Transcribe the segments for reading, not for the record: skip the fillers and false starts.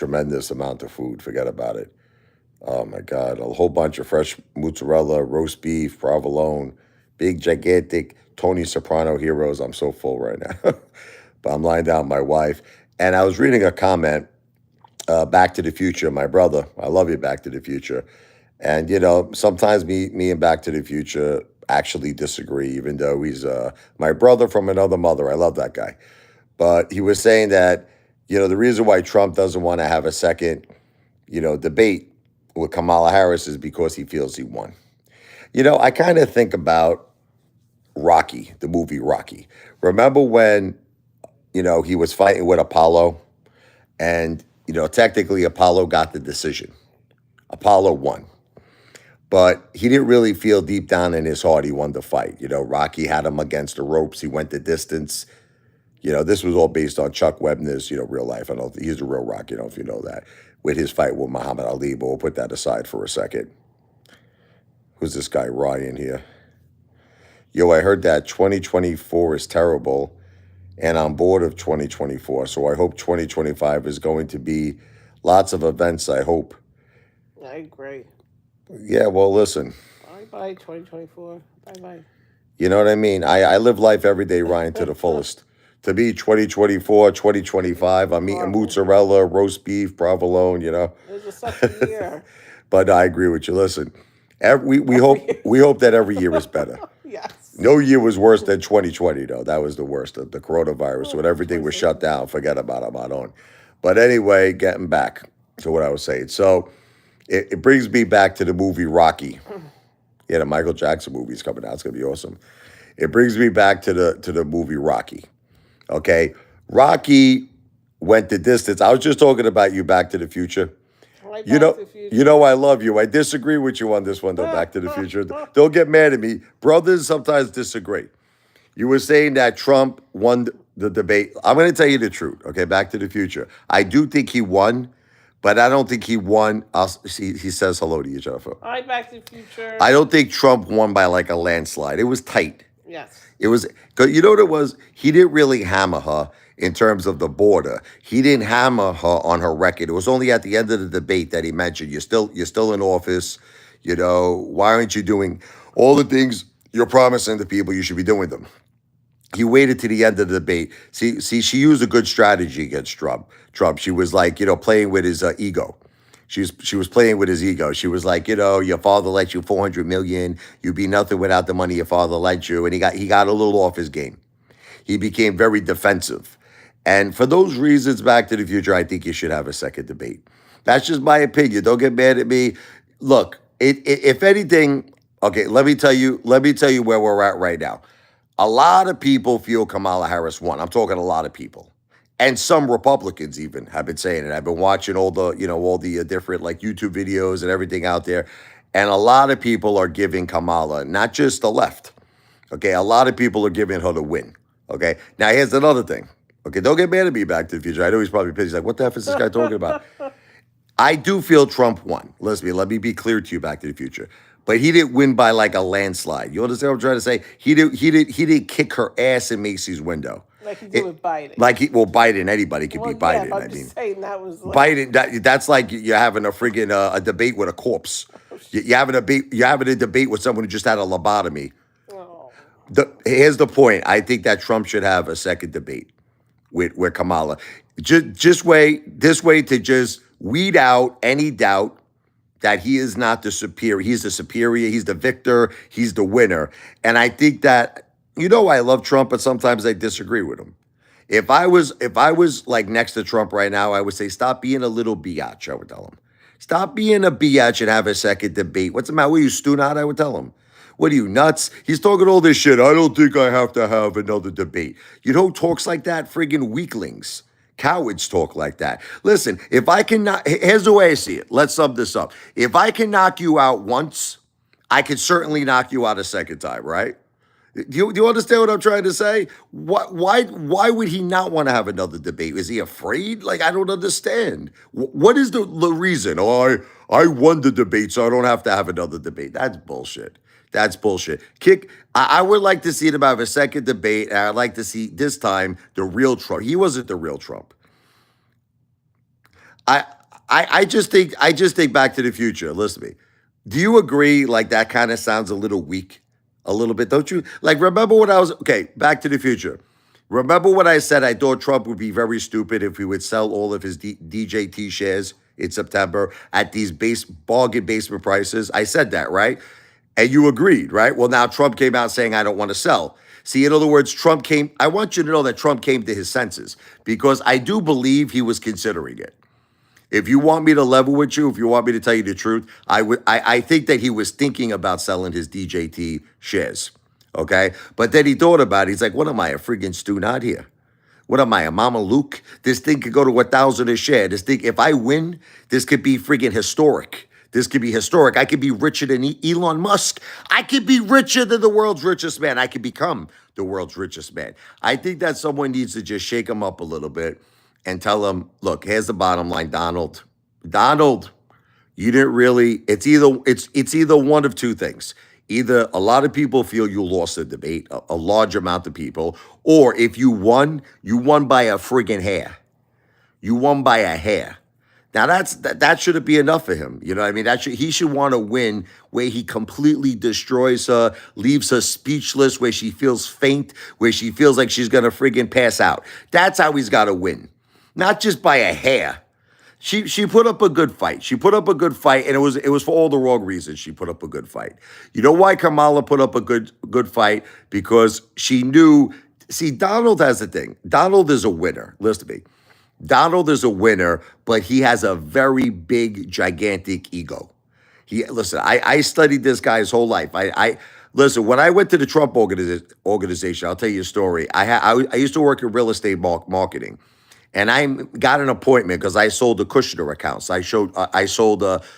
tremendous amount of food. Forget about it. Oh my God, a whole bunch of fresh mozzarella, roast beef, provolone, big gigantic Tony Soprano heroes. I'm so full right now. But I'm lying down with my wife. And I was reading a comment, Back to the Future, my brother. I love you, Back to the Future. And sometimes me and Back to the Future actually disagree, even though he's my brother from another mother. I love that guy. But he was saying that, the reason why Trump doesn't want to have a second, debate with Kamala Harris is because he feels he won. I kind of think about Rocky, the movie Rocky. Remember when, he was fighting with Apollo and, technically Apollo got the decision. Apollo won. But he didn't really feel deep down in his heart he won the fight. Rocky had him against the ropes. He went the distance. This was all based on Chuck Webner's, real life. I don't think he's a real Rocky. I don't know if you know that. With his fight with Muhammad Ali, but we'll put that aside for a second. Who's this guy, Ryan, here? Yo, I heard that 2024 is terrible, and I'm bored of 2024. So I hope 2025 is going to be lots of events, I hope. I agree. Yeah, well, listen. Bye 2024. Bye. You know what I mean? I live life every day, Ryan, to the fullest. To me, 2024, 2025, I'm eating mozzarella, roast beef, provolone, It was such a year. But I agree with you. Listen, we hope that every year is better. Yes. No year was worse than 2020, though. That was the worst of the coronavirus. When everything was shut down, forget about it, I don't. But anyway, getting back to what I was saying. So it brings me back to the movie Rocky. Yeah, the Michael Jackson movie's coming out. It's gonna be awesome. It brings me back to the movie Rocky. Okay, Rocky went the distance. I was just talking about you, Back to the Future. Right You back know, to the future. I love you. I disagree with you on this one, though. Back to the Future. Don't get mad at me. Brothers sometimes disagree. You were saying that Trump won the debate. I'm going to tell you the truth. Okay, Back to the Future. I do think he won, but I don't think he won. He says hello to you, Jennifer. Right back to the future. I don't think Trump won by like a landslide. It was tight. Yes. It was because you know what it was. He didn't really hammer her in terms of the border. He didn't hammer her on her record. It was only at the end of the debate that he mentioned, you're still in office. Why aren't you doing all the things you're promising to people? You should be doing them. He waited to the end of the debate. See, she used a good strategy against Trump. She was like, playing with his ego. She was playing with his ego. She was like, your father let you 400 million. You'd be nothing without the money your father let you. And he got a little off his game. He became very defensive. And for those reasons, Back to the Future, I think you should have a second debate. That's just my opinion. Don't get mad at me. Look, if anything, okay, let me tell you where we're at right now. A lot of people feel Kamala Harris won. I'm talking a lot of people. And some Republicans even have been saying it. I've been watching all the different like YouTube videos and everything out there. And a lot of people are giving Kamala, not just the left. Okay, a lot of people are giving her the win. Okay, now here's another thing. Okay, don't get mad at me, Back to the Future. I know he's probably pissed. He's like, what the F is this guy talking about? I do feel Trump won. Listen, let me be clear to you, Back to the Future. But he didn't win by like a landslide. You understand what I'm trying to say? He didn't kick her ass in Macy's window. Like he did with Biden. Biden, anybody could be Biden. Yeah, I'm just saying that was like... Biden. That's like you're having a friggin' a debate with a corpse. You're having a debate with someone who just had a lobotomy. Oh. Here's the point. I think that Trump should have a second debate with Kamala. This way to just weed out any doubt that he is not the superior. He's the superior. He's the victor. He's the winner. And I think that, I love Trump, but sometimes I disagree with him. If I was like next to Trump right now, I would say, stop being a little biatch, I would tell him. Stop being a biatch and have a second debate. What's the matter? What are you, Stunat? I would tell him. What are you, nuts? He's talking all this shit. I don't think I have to have another debate. You know who talks like that? Friggin' weaklings. Cowards talk like that. Listen, if I can knock, here's the way I see it. Let's sum this up. If I can knock you out once, I can certainly knock you out a second time, right? Do you understand what I'm trying to say? Why would he not want to have another debate? Is he afraid? Like, I don't understand. What is the reason? Oh, I won the debate, so I don't have to have another debate. That's bullshit. That's bullshit. I would like to see him have a second debate, and I'd like to see this time the real Trump. He wasn't the real Trump. I I just think Back to the Future. Listen to me. Do you agree? Like that kind of sounds a little weak, a little bit, don't you? Like remember when I was okay? Back to the Future. Remember when I said I thought Trump would be very stupid if he would sell all of his DJT shares in September at these base bargain basement prices? I said that, right? And you agreed, right? Well, now Trump came out saying, I don't want to sell. See, in other words, Trump came, I want you to know that Trump came to his senses because I do believe he was considering it. If you want me to level with you, if you want me to tell you the truth, I think that he was thinking about selling his DJT shares. Okay. But then he thought about it. He's like, what am I, a friggin' stew not here? What am I, a Mama Luke? This thing could go to 1,000 a share. This thing, if I win, this could be friggin' historic. This could be historic. I could be richer than Elon Musk. I could be richer than the world's richest man. I could become the world's richest man. I think that someone needs to just shake him up a little bit and tell him, look, here's the bottom line, Donald. Donald, you didn't really, it's either one of two things. Either a lot of people feel you lost the debate, a large amount of people, or if you won by a friggin' hair. You won by a hair. Now that shouldn't be enough for him. You know what I mean? He should want to win where he completely destroys her, leaves her speechless, where she feels faint, where she feels like she's gonna friggin' pass out. That's how he's gotta win. Not just by a hair. She put up a good fight. She put up a good fight, and it was for all the wrong reasons. She put up a good fight. You know why Kamala put up a good fight? Because she knew. See, Donald has the thing. Donald is a winner. Listen to me. Donald is a winner, but he has a very big, gigantic ego. Listen. I studied this guy his whole life. I listen. When I went to the Trump organization, I'll tell you a story. I used to work in real estate marketing. And I got an appointment because I sold the Kushner accounts. I sold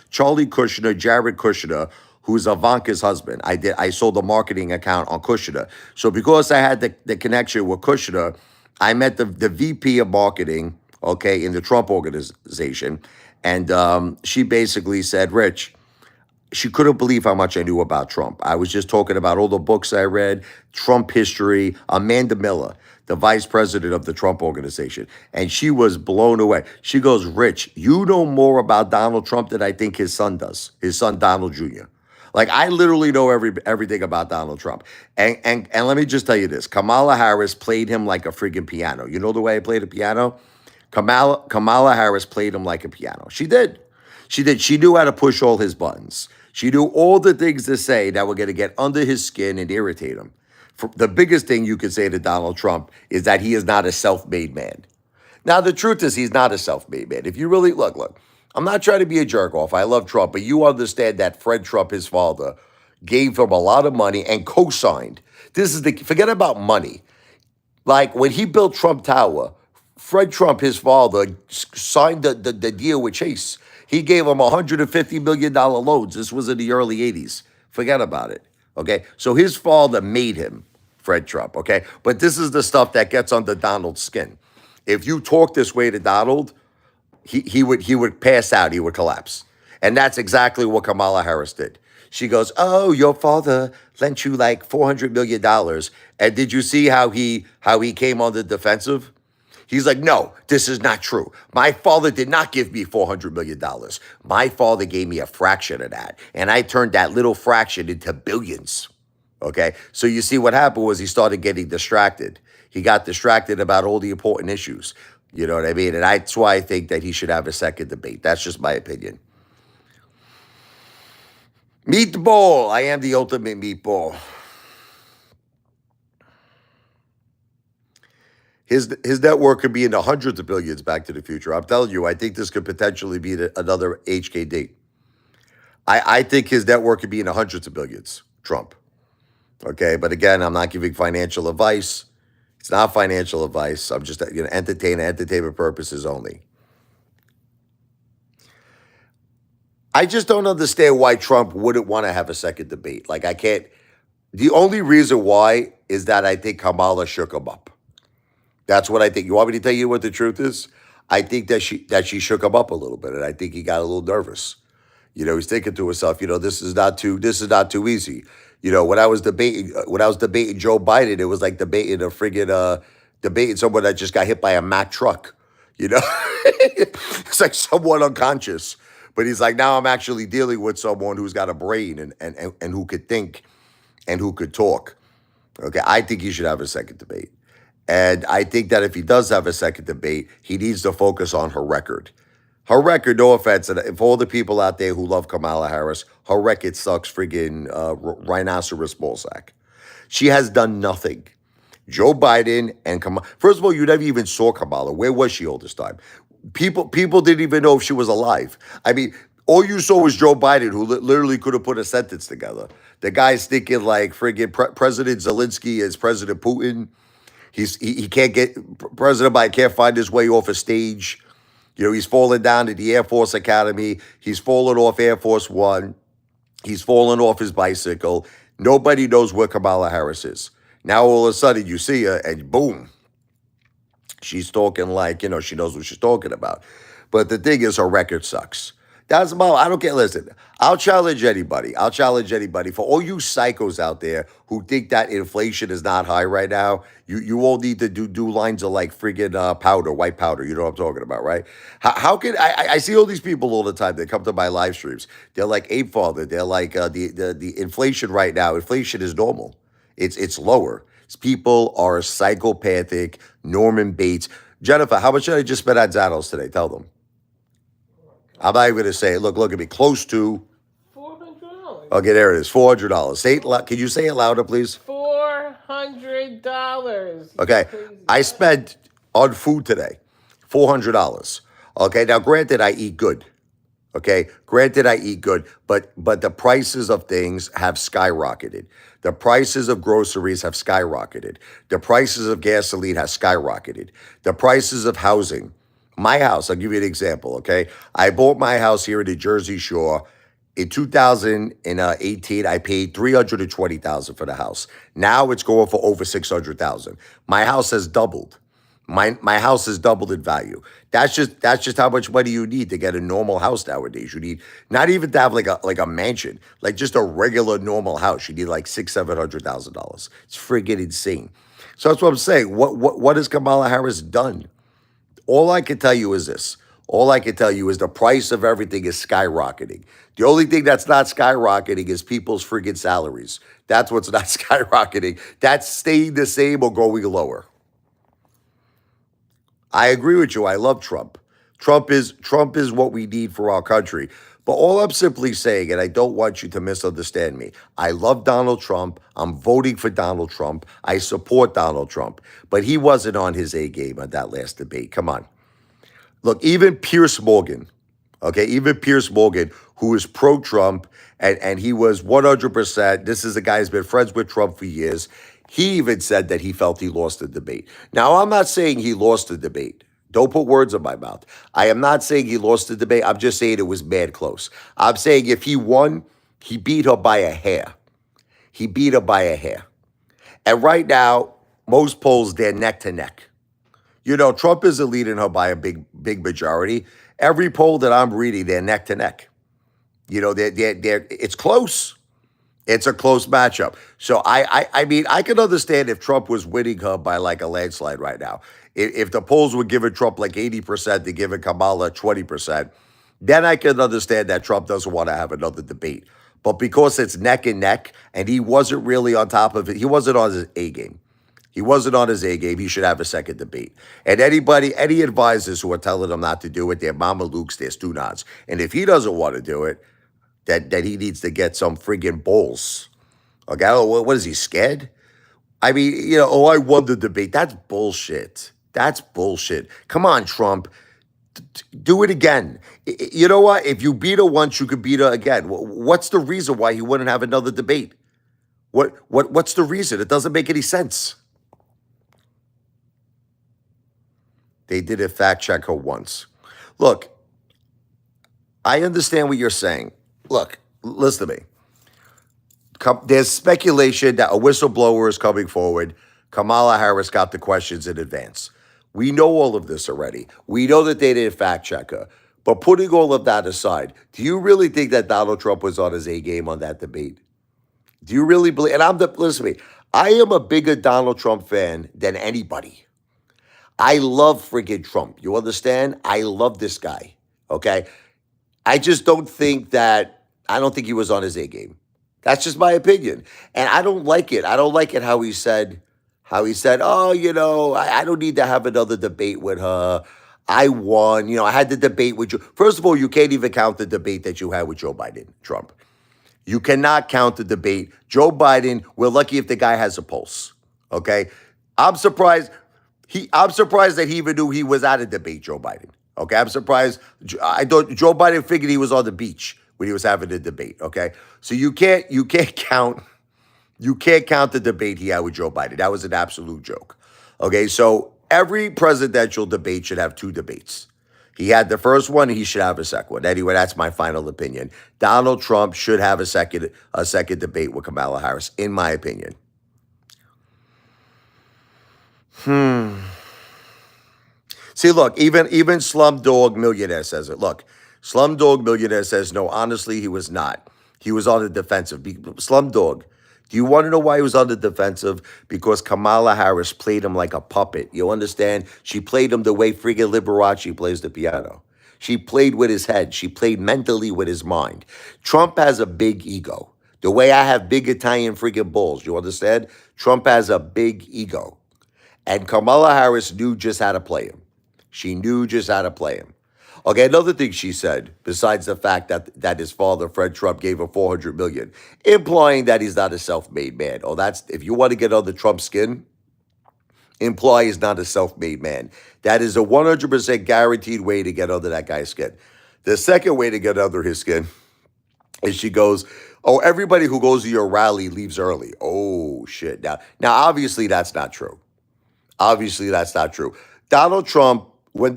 Charlie Kushner, Jared Kushner, who's Ivanka's husband. I sold the marketing account on Kushner. So because I had the connection with Kushner, I met the VP of marketing, okay, in the Trump organization, and she basically said, Rich, she couldn't believe how much I knew about Trump. I was just talking about all the books I read, Trump history, Amanda Miller, the vice president of the Trump organization. And she was blown away. She goes, Rich, you know more about Donald Trump than I think his son does, his son Donald Jr. Like I literally know everything about Donald Trump. And let me just tell you this. Kamala Harris played him like a friggin' piano. You know the way I played a piano? Kamala Harris played him like a piano. She did. She did. She knew how to push all his buttons. She knew all the things to say that were going to get under his skin and irritate him. The biggest thing you could say to Donald Trump is that he is not a self-made man. Now, the truth is he's not a self-made man. If you really look, I'm not trying to be a jerk off. I love Trump, but you understand that Fred Trump, his father, gave him a lot of money and co-signed. Forget about money. Like when he built Trump Tower, Fred Trump, his father, signed the deal with Chase. He gave him $150 million loans. This was in the early 80s. Forget about it. Okay. So his father made him Fred Trump. Okay. But this is the stuff that gets under Donald's skin. If you talk this way to Donald, he would pass out. He would collapse. And that's exactly what Kamala Harris did. She goes, "Oh, your father lent you like $400 million, and did you see how he came on the defensive?" He's like, "No, this is not true. My father did not give me $400 million. My father gave me a fraction of that, and I turned that little fraction into billions." Okay, so you see what happened was he started getting distracted. He got distracted about all the important issues. You know what I mean? And that's why I think that he should have a second debate. That's just my opinion. Meatball. I am the ultimate meatball. His network could be in the hundreds of billions. Back to the Future. I'm telling you, I think this could potentially be another HKD. I think his network could be in the hundreds of billions. Trump. Okay, but again, I'm not giving financial advice. It's not financial advice. I'm just entertainment purposes only. I just don't understand why Trump wouldn't want to have a second debate. Like I can't. The only reason why is that I think Kamala shook him up. That's what I think. You want me to tell you what the truth is? I think that she shook him up a little bit, and I think he got a little nervous. He's thinking to himself, this is not too easy. When I was debating Joe Biden, it was like debating someone that just got hit by a Mack truck. You know, it's like somewhat unconscious. But he's like, now I'm actually dealing with someone who's got a brain and who could think and who could talk. Okay, I think he should have a second debate. And I think that if he does have a second debate, he needs to focus on her record. Her record, no offense, and for all the people out there who love Kamala Harris, her record sucks friggin' rhinoceros ballsack. She has done nothing. Joe Biden and Kamala. First of all, you never even saw Kamala. Where was she all this time? People didn't even know if she was alive. I mean, all you saw was Joe Biden, who literally could have put a sentence together. The guy's thinking like friggin' President Zelensky is President Putin. He can't get President Biden can't find his way off a stage. You know, he's fallen down at the Air Force Academy. He's fallen off Air Force One. He's fallen off his bicycle. Nobody knows where Kamala Harris is. Now all of a sudden you see her and boom, she's talking like, she knows what she's talking about. But the thing is, her record sucks. That's about, I don't care. Listen, I'll challenge anybody. I'll challenge anybody. For all you psychos out there who think that inflation is not high right now, you all need to do lines of like friggin' powder, white powder. You know what I'm talking about, right? How can, I see all these people all the time. They come to my live streams. They're like Apefather. They're like the inflation right now. Inflation is normal. It's lower. People are psychopathic. Norman Bates. Jennifer, how much did I just spend on Zanos today? Tell them. I'm not even going to say it. Look at me. Close to. $400. Okay, there it is. $400. Say it. Can you say it louder, please? $400. Okay. Crazy. I spent on food today $400. Okay. Now, granted, I eat good. Okay. Granted, I eat good, but the prices of things have skyrocketed. The prices of groceries have skyrocketed. The prices of gasoline have skyrocketed. The prices of housing. My house, I'll give you an example, okay? I bought my house here in the Jersey Shore. In 2018, I paid $320,000 for the house. Now it's going for over $600,000. My house has doubled. My house has doubled in value. That's just how much money you need to get a normal house nowadays. You need not even to have like a mansion, like just a regular normal house. You need like $600,000-$700,000. It's friggin' insane. So that's what I'm saying. What has Kamala Harris done? All I can tell you is this. All I can tell you is the price of everything is skyrocketing. The only thing that's not skyrocketing is people's friggin' salaries. That's what's not skyrocketing. That's staying the same or going lower. I agree with you. I love Trump. Trump is what we need for our country. But all I'm simply saying, and I don't want you to misunderstand me, I love Donald Trump. I'm voting for Donald Trump. I support Donald Trump. But he wasn't on his A game on that last debate. Come on. Look, even Pierce Morgan, okay, even Pierce Morgan, who is pro-Trump, and he was 100%, this is a guy who's been friends with Trump for years. He even said that he felt he lost the debate. Now, I'm not saying he lost the debate. Don't put words in my mouth. I am not saying he lost the debate. I'm just saying it was mad close. I'm saying if he won, he beat her by a hair. He beat her by a hair. And right now, most polls, they're neck to neck. Trump isn't leading her by a big majority. Every poll that I'm reading, they're neck to neck. It's close. It's a close matchup. So I mean, I can understand if Trump was winning her by like a landslide right now. If the polls were giving Trump like 80%, they're giving Kamala 20%, then I can understand that Trump doesn't want to have another debate. But because it's neck and neck, and he wasn't really on top of it, he wasn't on his A game. He wasn't on his A game. He should have a second debate. And any advisors who are telling him not to do it, they're Mama Luke's, they're Stu Nods. And if he doesn't want to do it, that he needs to get some friggin' balls. Okay, what is he, scared? I mean, I won the debate. That's bullshit. That's bullshit. Come on, Trump. Do it again. You know what? If you beat her once, you could beat her again. What's the reason why he wouldn't have another debate? What's the reason? It doesn't make any sense. They did a fact check her once. Look, I understand what you're saying. Look, listen to me. There's speculation that a whistleblower is coming forward. Kamala Harris got the questions in advance. We know all of this already. We know that they didn't fact check her. But putting all of that aside, do you really think that Donald Trump was on his A game on that debate? Do you really believe? And listen to me. I am a bigger Donald Trump fan than anybody. I love friggin' Trump. You understand? I love this guy. Okay. I just don't think that, I don't think he was on his A game. That's just my opinion. And I don't like it. I don't like it how he said, oh, I don't need to have another debate with her. I won. I had the debate with you. First of all, you can't even count the debate that you had with Joe Biden, Trump. You cannot count the debate. Joe Biden, we're lucky if the guy has a pulse. Okay? I'm surprised. I'm surprised that he even knew he was at a debate, Joe Biden. Okay, I'm surprised. I thought Joe Biden figured he was on the beach when he was having the debate. Okay, so you can't count the debate he had with Joe Biden. That was an absolute joke. Okay, so every presidential debate should have two debates. He had the first one, he should have a second one. Anyway, that's my final opinion. Donald Trump should have a second debate with Kamala Harris, in my opinion. See, look, even Slumdog Millionaire says it. Look, Slumdog Millionaire says no. Honestly, he was not. He was on the defensive. Slumdog, do you want to know why he was on the defensive? Because Kamala Harris played him like a puppet. You understand? She played him the way friggin' Liberace plays the piano. She played with his head. She played mentally with his mind. Trump has a big ego. The way I have big Italian friggin' balls. You understand? Trump has a big ego. And Kamala Harris knew just how to play him. She knew just how to play him. Okay, another thing she said, besides the fact that his father, Fred Trump, gave her $400 million, implying that he's not a self-made man. Oh, that's, if you want to get under Trump's skin, imply he's not a self-made man. That is a 100% guaranteed way to get under that guy's skin. The second way to get under his skin is she goes, oh, everybody who goes to your rally leaves early. Oh, shit. Now obviously that's not true. Obviously that's not true. Donald Trump, when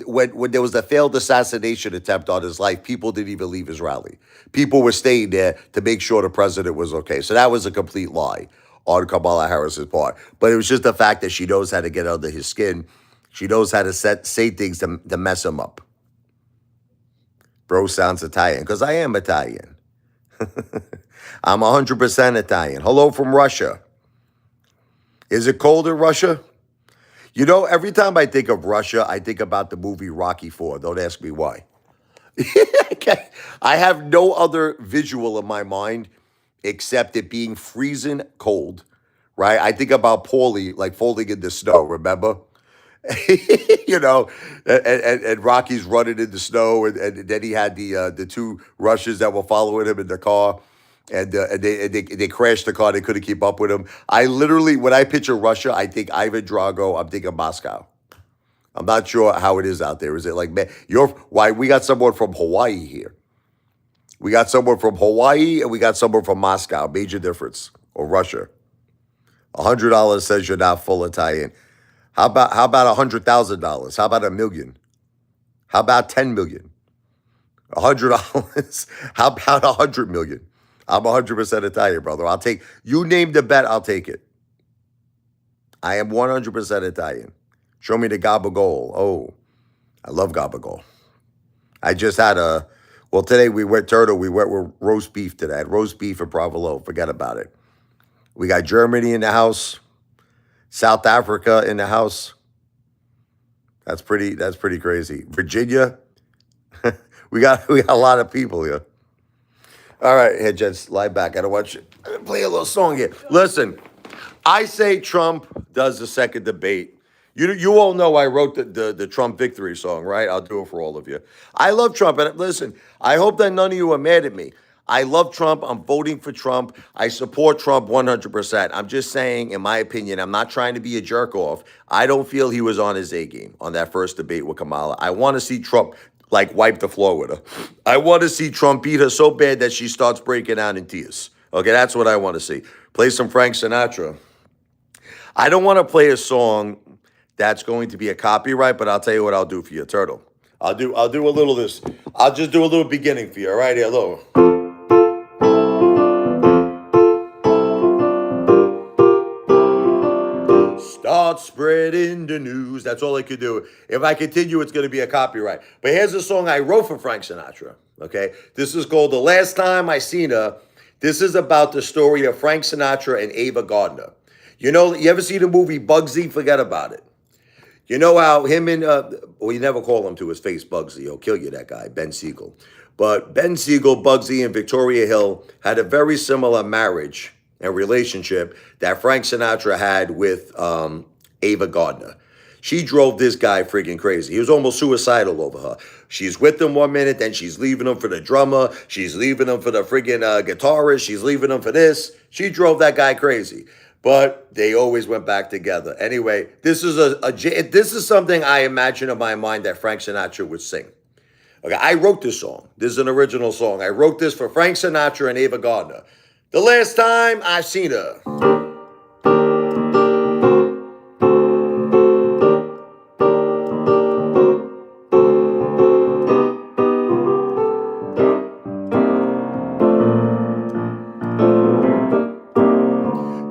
there was a failed assassination attempt on his life, people didn't even leave his rally. People were staying there to make sure the president was okay. So that was a complete lie on Kamala Harris's part. But it was just the fact that she knows how to get under his skin. She knows how to say things to mess him up. Bro sounds Italian, because I am Italian. I'm 100% Italian. Hello from Russia. Is it cold in Russia? Every time I think of Russia, I think about the movie Rocky IV. Don't ask me why. Okay. I have no other visual in my mind except it being freezing cold, right? I think about Paulie like falling in the snow, remember? you know, and Rocky's running in the snow, and then he had the two Russians that were following him in the car. And they crashed the car. They couldn't keep up with him. I literally, when I picture Russia, I think Ivan Drago. I'm thinking Moscow. I'm not sure how it is out there. Is it like, man, why we got someone from Hawaii here? We got someone from Hawaii and we got someone from Moscow. Major difference. Or Russia. $100 says you're not full Italian. How about $100,000? How about $1 million? How about 10 million? $100. How about 100 million? I'm 100% Italian, brother. You name the bet, I'll take it. I am 100% Italian. Show me the gabagol. Oh, I love gabagol. I just had today we went with roast beef today. I had roast beef and provolone. Forget about it. We got Germany in the house. South Africa in the house. That's pretty crazy. Virginia. we got a lot of people here. All right, hey, gents, lie back. I don't want you. I'm going to play a little song here. Listen, I say Trump does the second debate. You all know I wrote the Trump victory song, right? I'll do it for all of you. I love Trump. And listen, I hope that none of you are mad at me. I love Trump. I'm voting for Trump. I support Trump 100%. I'm just saying, in my opinion, I'm not trying to be a jerk off. I don't feel he was on his A game on that first debate with Kamala. I want to see Trump wipe the floor with her. I want to see Trump beat her so bad that she starts breaking out in tears. Okay, that's what I want to see. Play some Frank Sinatra. I don't want to play a song that's going to be a copyright, but I'll tell you what I'll do for you, Turtle. I'll do a little of this. I'll just do a little beginning for you. All right, hello. Start spreading the news. That's all I could do. If I continue, it's going to be a copyright. But here's a song I wrote for Frank Sinatra. Okay, this is called "The Last Time I Seen Her." This is about the story of Frank Sinatra and Ava Gardner. You ever see the movie Bugsy? Forget about it. You know how him and well, you never call him to his face, Bugsy. He'll kill you, that guy, Ben Siegel. But Ben Siegel, Bugsy, and Victoria Hill had a very similar marriage and relationship that Frank Sinatra had with Ava Gardner. She drove this guy freaking crazy. He was almost suicidal over her. She's with him 1 minute, then she's leaving him for the drummer. She's leaving him for the freaking guitarist. She's leaving him for this. She drove that guy crazy. But they always went back together. Anyway, this is this is something I imagine in my mind that Frank Sinatra would sing. Okay, I wrote this song. This is an original song. I wrote this for Frank Sinatra and Ava Gardner. The last time I seen her.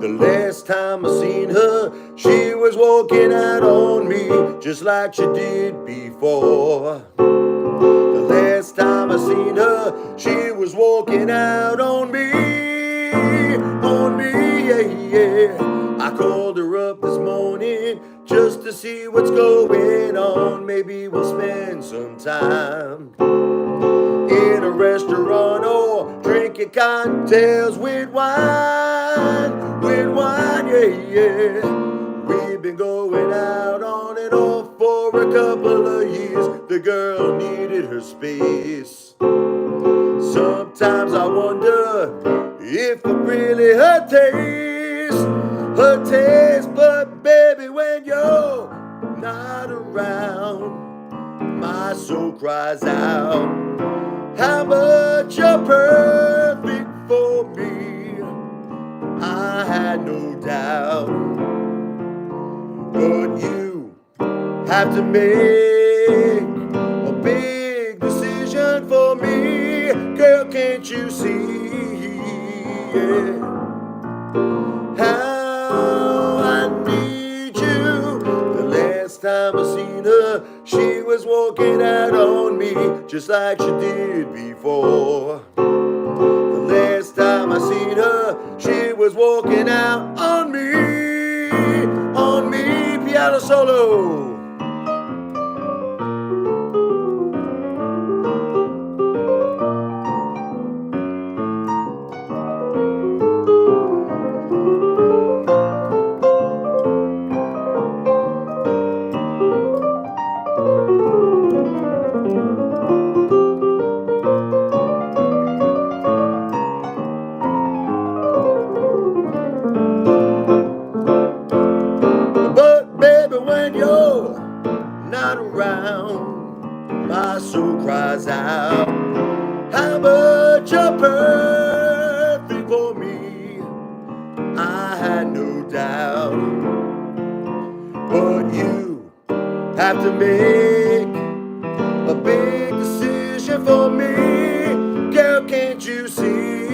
The last time I seen her, she was walking out on me just like she did before. The last time I seen her, she was walking out on me, yeah, yeah. I called her up this morning just to see what's going on. Maybe we'll spend some time in a restaurant or drinking cocktails with wine, yeah, yeah. We've been going out on and off for a couple of years. The girl needed her space. Sometimes I wonder if I'm really her taste. But baby, when you're not around, my soul cries out how much you're perfect for me. I had no doubt, but you have to make a big decision for me. Girl, can't you see, yeah, how I need you? The last time I seen her, she was walking out on me just like she did before. The last time I seen her, she was walking out on me, piano solo. But baby, when you're not around, my soul cries out how much you're perfect for me. I had no doubt, but you have to make a big decision for me. Girl, can't you see,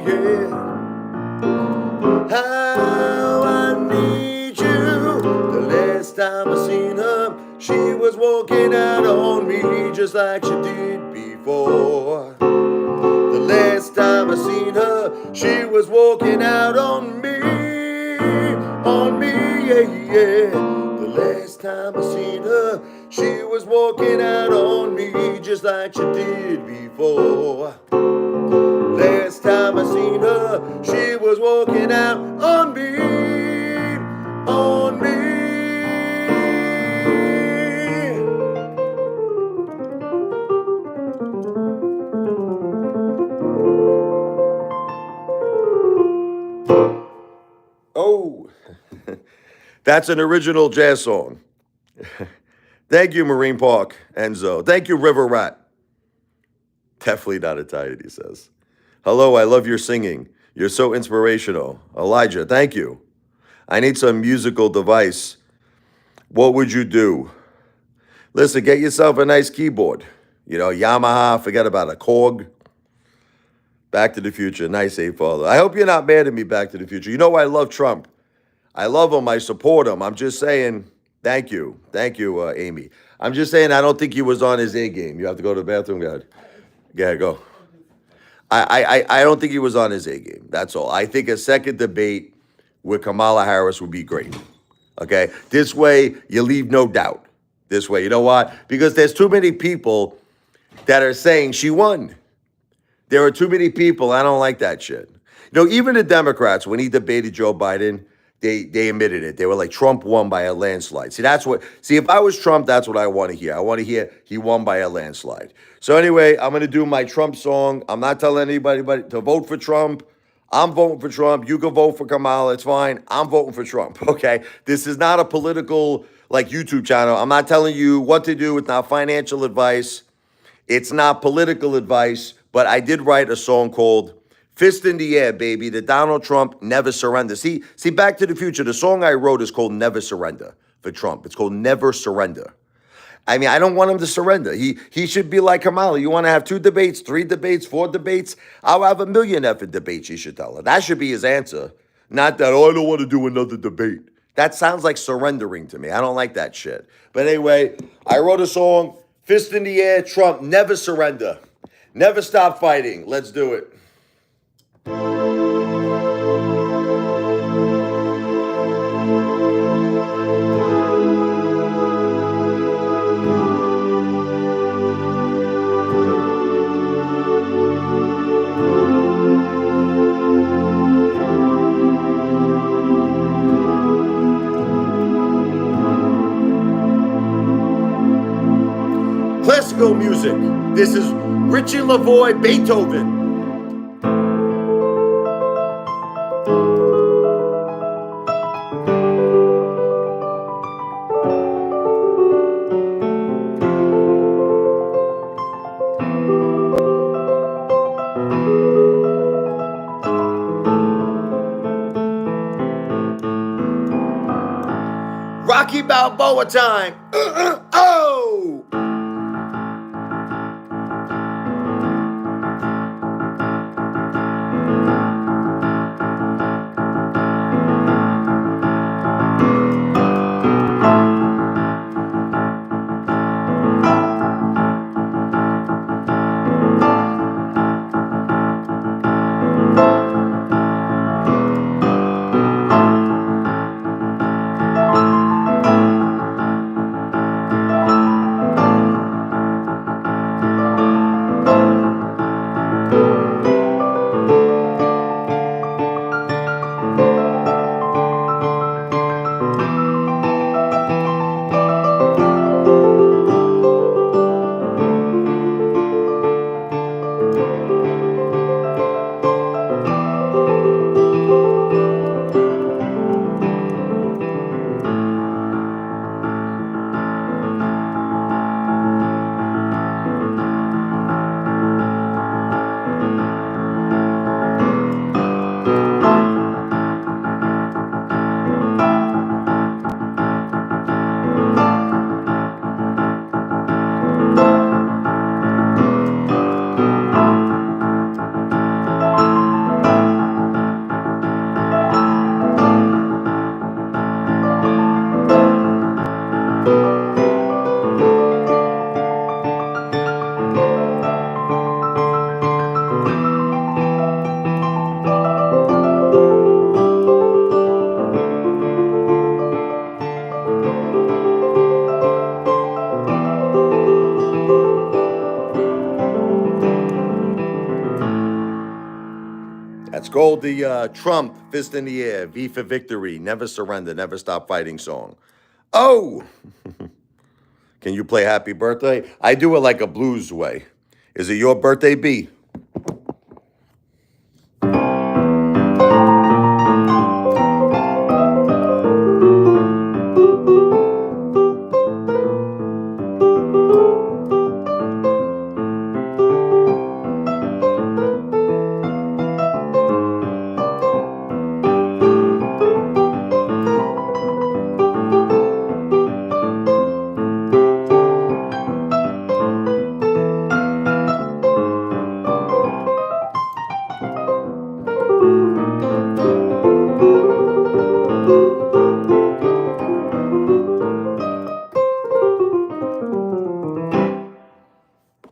yeah, how I need you? The last time I seen her, she was walking out on me just like she did before. The last time I seen her, she was walking out on me, yeah, yeah. The last time I seen her, she was walking out on me just like she did before. Last time I seen her, she was walking out on me, on me. Oh, that's an original jazz song. Thank you, Marine Park, Enzo. Thank you, River Rat. Definitely not Italian, he says. Hello, I love your singing. You're so inspirational. Elijah, thank you. I need some musical device. What would you do? Listen, get yourself a nice keyboard. You know, Yamaha, forget about a Korg. Back to the Future, nice Apefather. I hope you're not mad at me, Back to the Future. You know I love Trump. I love him. I support him. I'm just saying, thank you. Thank you, Amy. I'm just saying I don't think he was on his A game. You have to go to the bathroom, God. Yeah, go. I don't think he was on his A game. That's all. I think a second debate with Kamala Harris would be great. Okay, this way you leave no doubt. This way, you know what? Because there's too many people that are saying she won. There are too many people. I don't like that shit. You know, even the Democrats, when he debated Joe Biden, they admitted it. They were like, Trump won by a landslide. See, that's what. See, if I was Trump, that's what I want to hear. I want to hear he won by a landslide. So anyway, I'm gonna do my Trump song. I'm not telling anybody to vote for Trump. I'm voting for Trump. You can vote for Kamala. It's fine. I'm voting for Trump. Okay. This is not a political like YouTube channel. I'm not telling you what to do. It's not financial advice. It's not political advice, but I did write a song called Fist in the Air, baby, the Donald Trump Never Surrender. See, Back to the Future, the song I wrote is called Never Surrender for Trump. It's called Never Surrender. I mean, I don't want him to surrender. He should be like Kamala. You want to have 2 debates, 3 debates, 4 debates? I'll have a million effing debates, you should tell her. That should be his answer. Not that, oh, I don't want to do another debate. That sounds like surrendering to me. I don't like that shit. But anyway, I wrote a song, Fist in the Air, Trump, never surrender. Never stop fighting. Let's do it. Classical music. This is Richie Lavoie, Beethoven. Rocky Balboa time. Oh! That's called the Trump Fist in the Air, V for Victory, Never Surrender, Never Stop Fighting song. Oh! Can you play Happy Birthday? I do it like a blues way. Is it your birthday, B?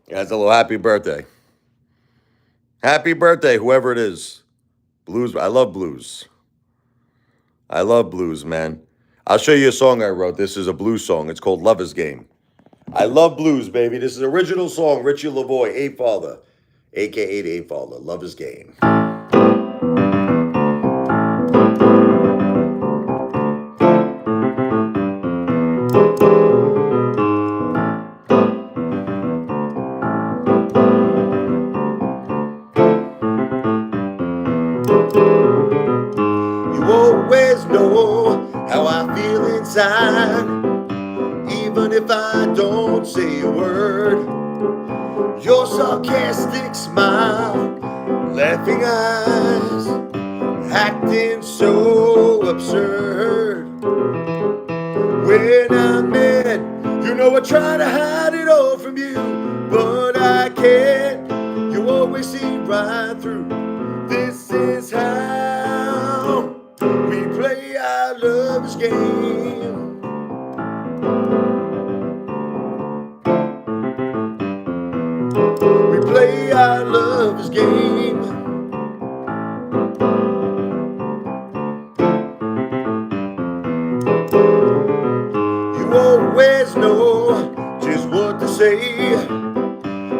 That's a little happy birthday. Happy birthday, whoever it is. Blues, I love blues. I love blues, man. I'll show you a song I wrote. This is a blues song. It's called Lover's Game. I love blues, baby. This is an original song. Richie Lavoie, Apefather, a.k.a. the Apefather. Lover's Game. You always know how I feel inside, even if I don't say a word. Your sarcastic smile, laughing eyes, acting so absurd. When I'm mad, you know I try to hide it all from you, but I can't. You always see right through. This is how we play our love's game. We play our love's game. You always know just what to say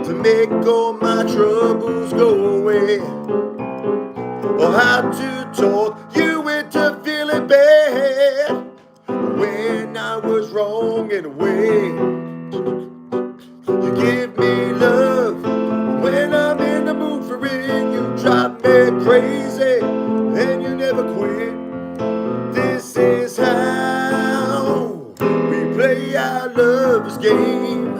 to make all my troubles go away, or how to talk you into feeling bad when I was wrong in a way. You give me love when I'm in the mood for it. You drive me crazy and you never quit. This is how we play our love's game.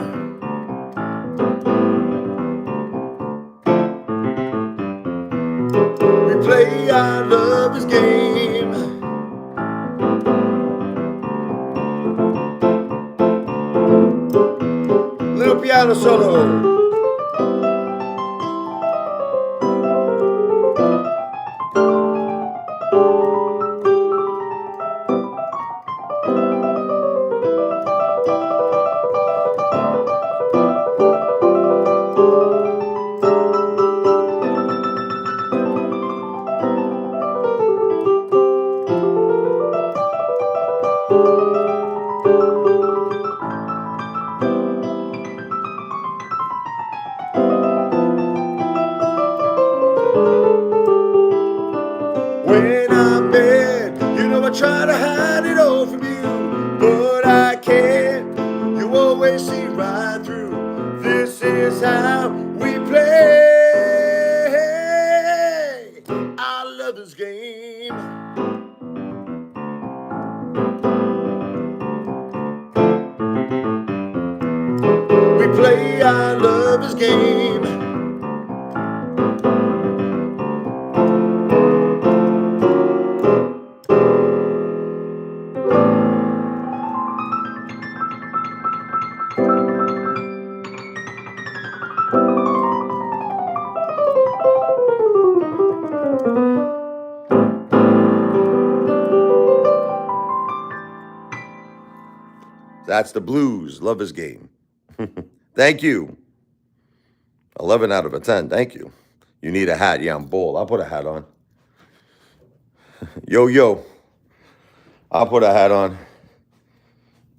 We play our love's game. Little piano solo. When I'm mad, you know I try to hide it all from you, but I can't. You always see right through. This is how we play our lover's game. We play our lover's game. That's the blues, Lover's Game. Thank you. 11 out of a 10. Thank you. You need a hat. Yeah, I'm bald. I'll put a hat on. Yo. I'll put a hat on.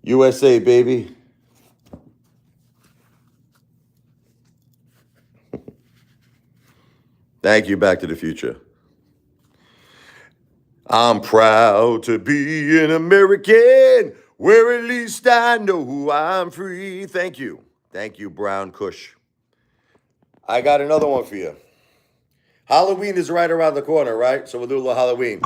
USA, baby. Thank you, Back to the Future. I'm proud to be an American, where at least I know I'm free. Thank you. Thank you, Brown Kush. I got another one for you. Halloween is right around the corner, right? So we'll do a little Halloween.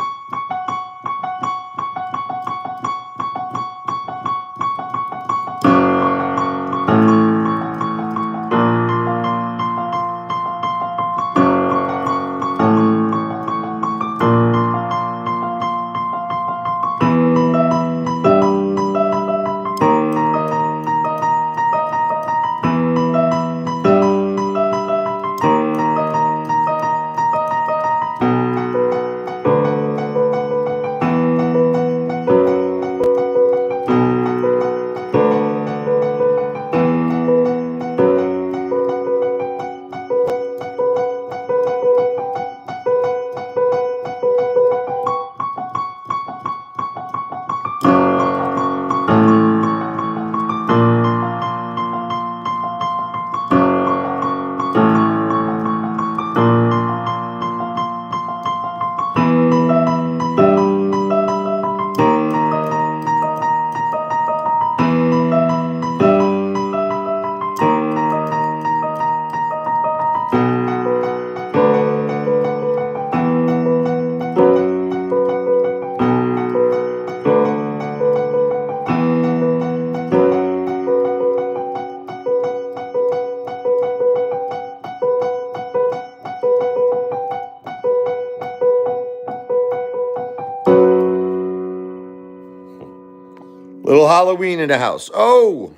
Little Halloween in the house. Oh,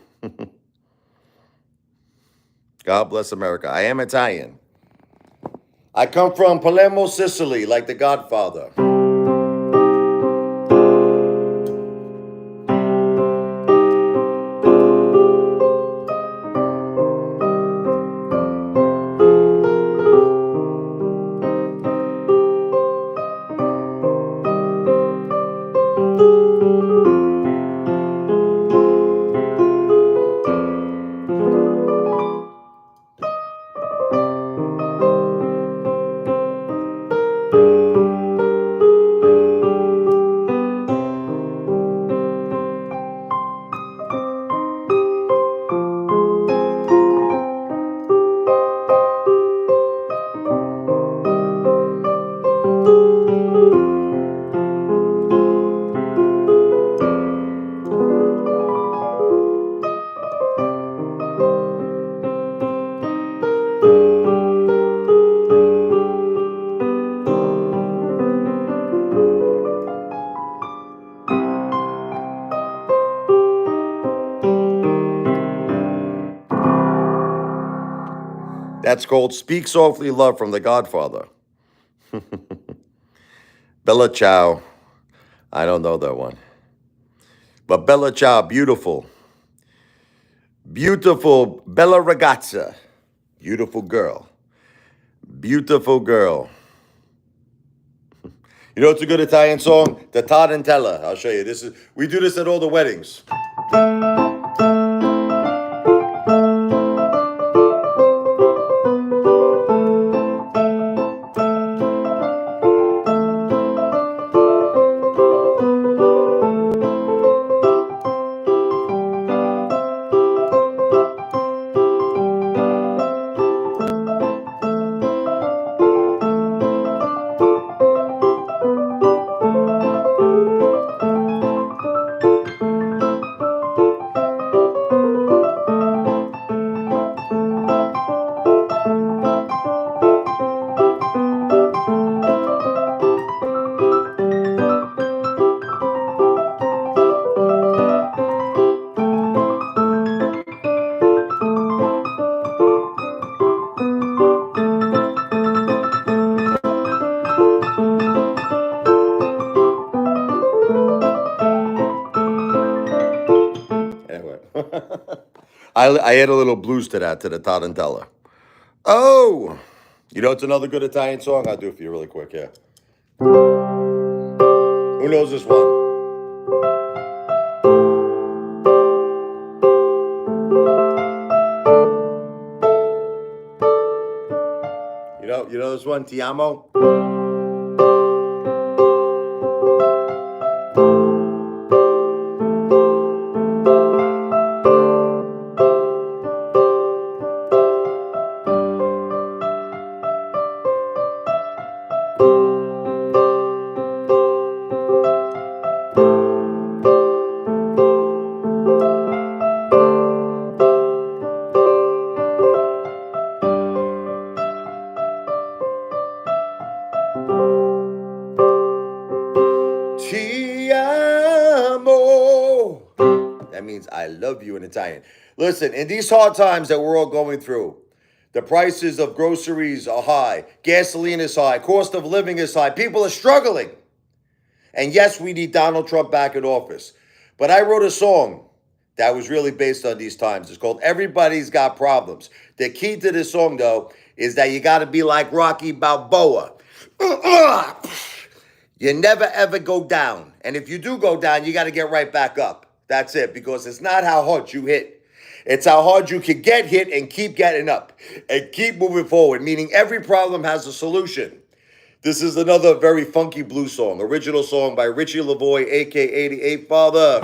God bless America. I am Italian. I come from Palermo, Sicily, like the Godfather. That's called Speak Softly Love from the Godfather. Bella Ciao. I don't know that one. But Bella Ciao, beautiful. Beautiful Bella Ragazza. Beautiful girl. Beautiful girl. You know it's a good Italian song? The Tarantella. I'll show you. We do this at all the weddings. Anyway, I add a little blues to that, to the Tarantella. Oh, you know it's another good Italian song? I'll do it for you really quick, yeah. Who knows this one? You know this one? Ti amo? Ti amo. That means I love you in Italian. Listen, in these hard times that we're all going through, the prices of groceries are high, gasoline is high, cost of living is high, people are struggling. And yes, we need Donald Trump back in office. But I wrote a song that was really based on these times. It's called Everybody's Got Problems. The key to this song, though, is that you got to be like Rocky Balboa. You never ever go down. And if you do go down, you got to get right back up. That's it, because it's not how hard you hit. It's how hard you can get hit and keep getting up and keep moving forward, meaning every problem has a solution. This is another very funky blues song, original song by Richie Lavoie, a.k.a. the Apefather.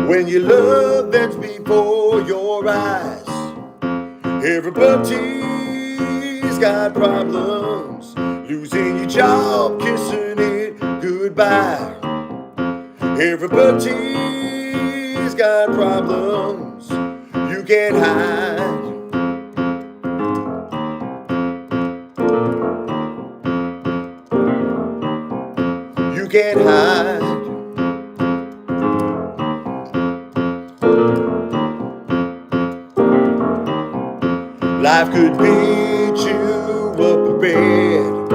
When your love ends before your eyes, everybody's got problems. Losing your job, kissing it goodbye. Everybody's got problems you can't hide. You can't hide. Life could beat you up a bed.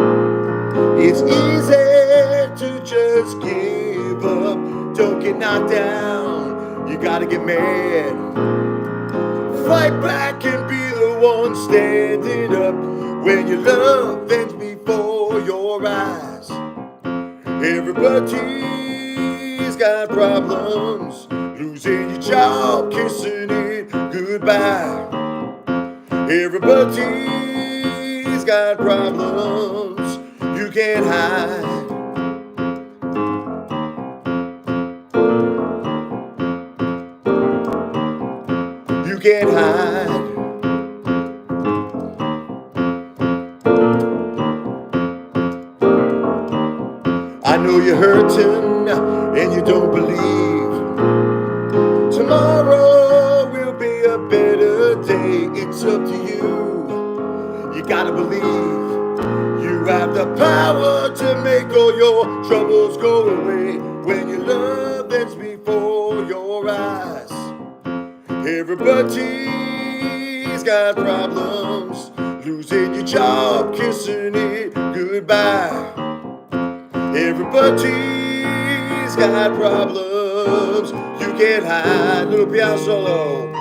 It's easy to just give up. Don't get knocked down. You gotta get mad. Fight back and be the one standing up when your love ends before your eyes. Everybody's got problems, losing your job, kissing it goodbye. Everybody's got problems you can't hide. You can't hide. I know you're hurting and you don't believe tomorrow will be a better day. It's up to you. You gotta believe you have the power to make all your troubles go away when your love ends before your eyes. Everybody's got problems, losing your job, kissing it goodbye. Everybody's got problems you can't hide. Little piano solo.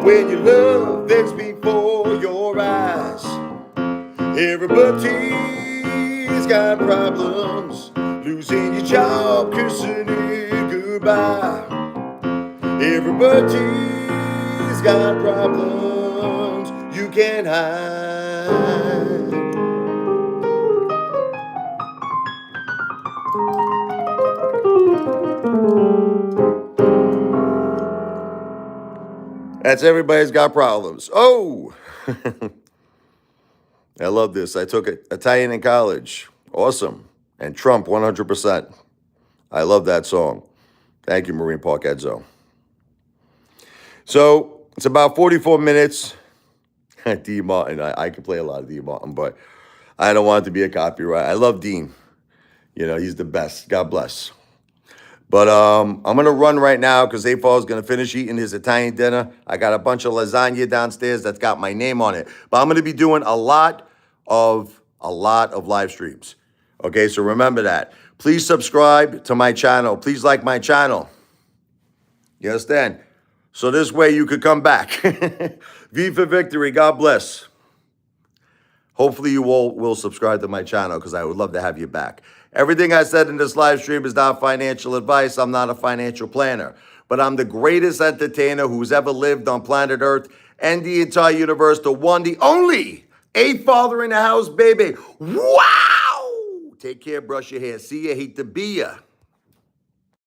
When your love ends before your eyes, everybody's got problems, losing your job, kissing it goodbye. Everybody's got problems you can't hide. That's Everybody's Got Problems. Oh, I love this. I took Italian in college. Awesome. And Trump 100%. I love that song. Thank you, Marine Park Edzo. So it's about 44 minutes. D. Martin. I can play a lot of D. Martin, but I don't want it to be a copyright. I love Dean. You know, he's the best. God bless. But I'm going to run right now because Apefather is going to finish eating his Italian dinner. I got a bunch of lasagna downstairs that's got my name on it. But I'm going to be doing a lot of live streams. Okay, so remember that. Please subscribe to my channel. Please like my channel. You understand? So this way you could come back. V for victory. God bless. Hopefully you all will subscribe to my channel because I would love to have you back. Everything I said in this live stream is not financial advice. I'm not a financial planner, but I'm the greatest entertainer who's ever lived on planet Earth and the entire universe. The one, the only Apefather in the house, baby. Wow! Take care, brush your hair. See ya, hate to be ya.